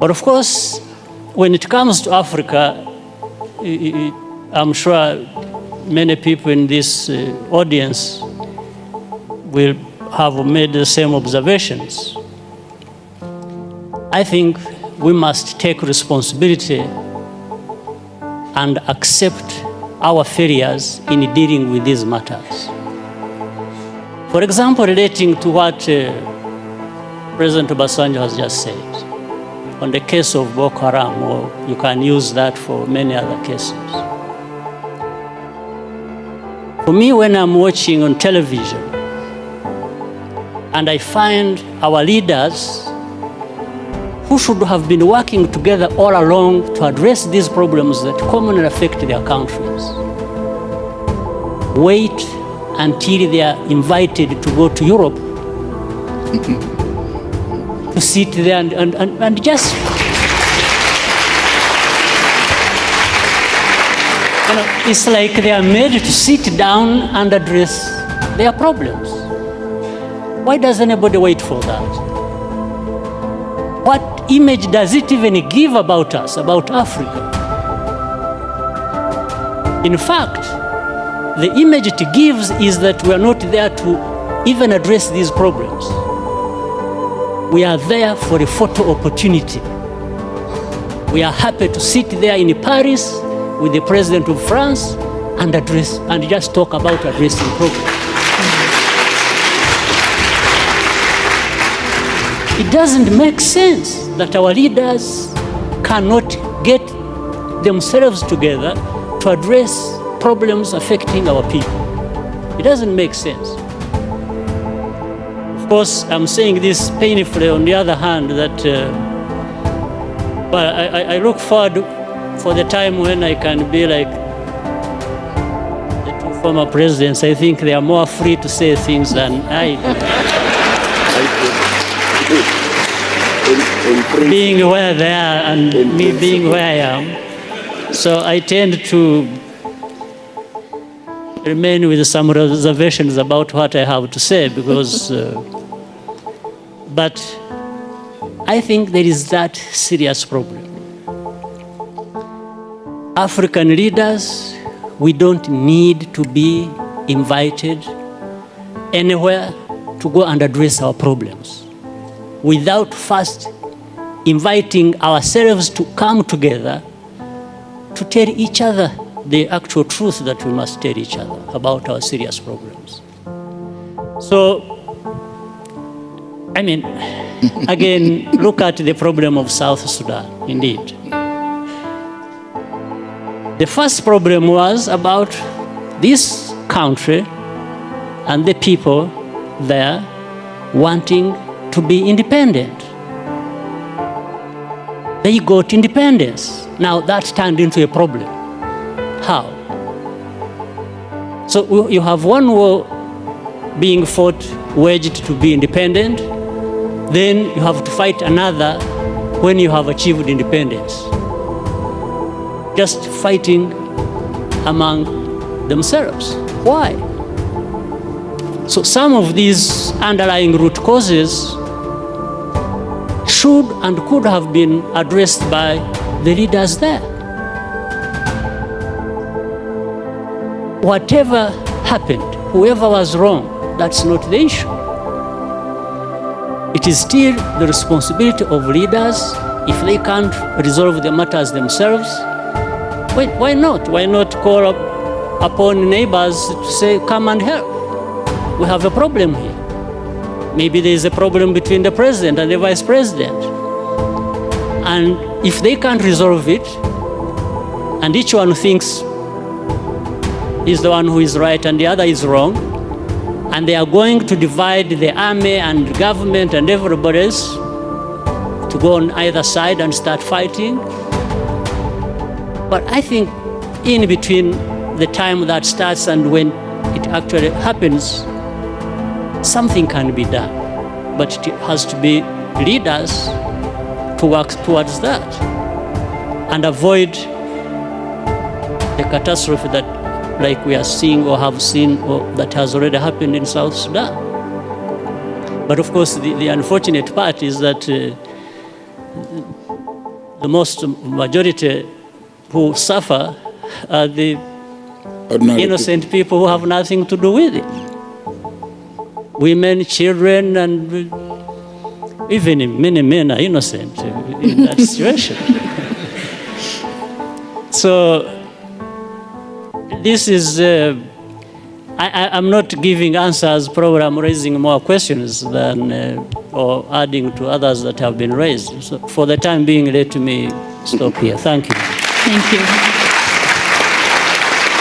But of course, when it comes to Africa, I'm sure many people in this audience will have made the same observations. I think we must take responsibility and accept our failures in dealing with these matters. For example, relating to what President Obasanjo has just said, on the case of Boko Haram, or you can use that for many other cases. For me, when I'm watching on television and I find our leaders who should have been working together all along to address these problems that commonly affect their countries, wait until they are invited to go to Europe to sit there and just, it's like they are made to sit down and address their problems. Why does anybody wait for that? What image does it even give about us, about Africa? In fact, the image it gives is that we are not there to even address these problems. We are there for a photo opportunity. We are happy to sit there in Paris with the President of France and address and just talk about addressing problems. It doesn't make sense that our leaders cannot get themselves together to address problems affecting our people. It doesn't make sense. Of course, I'm saying this painfully. On the other hand, that I look forward for the time when I can be like the two former presidents. I think they are more free to say things than I do. Being where they are and me being where I am. So I tend to remain with some reservations about what I have to say because, but I think there is that serious problem. African leaders, we don't need to be invited anywhere to go and address our problems without first inviting ourselves to come together to tell each other the actual truth that we must tell each other about our serious problems. So, I mean, again, look at the problem of South Sudan, indeed. The first problem was about this country and the people there wanting to be independent. They got independence. Now that turned into a problem. How? So you have one war being fought, waged to be independent, then you have to fight another when you have achieved independence. Just fighting among themselves. Why? So some of these underlying root causes should and could have been addressed by the leaders there. Whatever happened, whoever was wrong, that's not the issue. It is still the responsibility of leaders. If they can't resolve the matters themselves, why not? Why not call upon neighbors to say, come and help? We have a problem here. Maybe there is a problem between the president and the vice president. And if they can't resolve it, and each one thinks is the one who is right and the other is wrong, and they are going to divide the army and government and everybody else to go on either side and start fighting. But I think in between the time that starts and when it actually happens, something can be done. But it has to be leaders to work towards that and avoid the catastrophe that, like we are seeing or have seen or that has already happened in South Sudan. But of course, the unfortunate part is that the most majority who suffer are the innocent people who have nothing to do with it. Women, children, and even many men are innocent in that situation. So this is, I'm not giving answers, probably I'm raising more questions than, or adding to others that have been raised. So for the time being, let me stop here. Thank you. Thank you.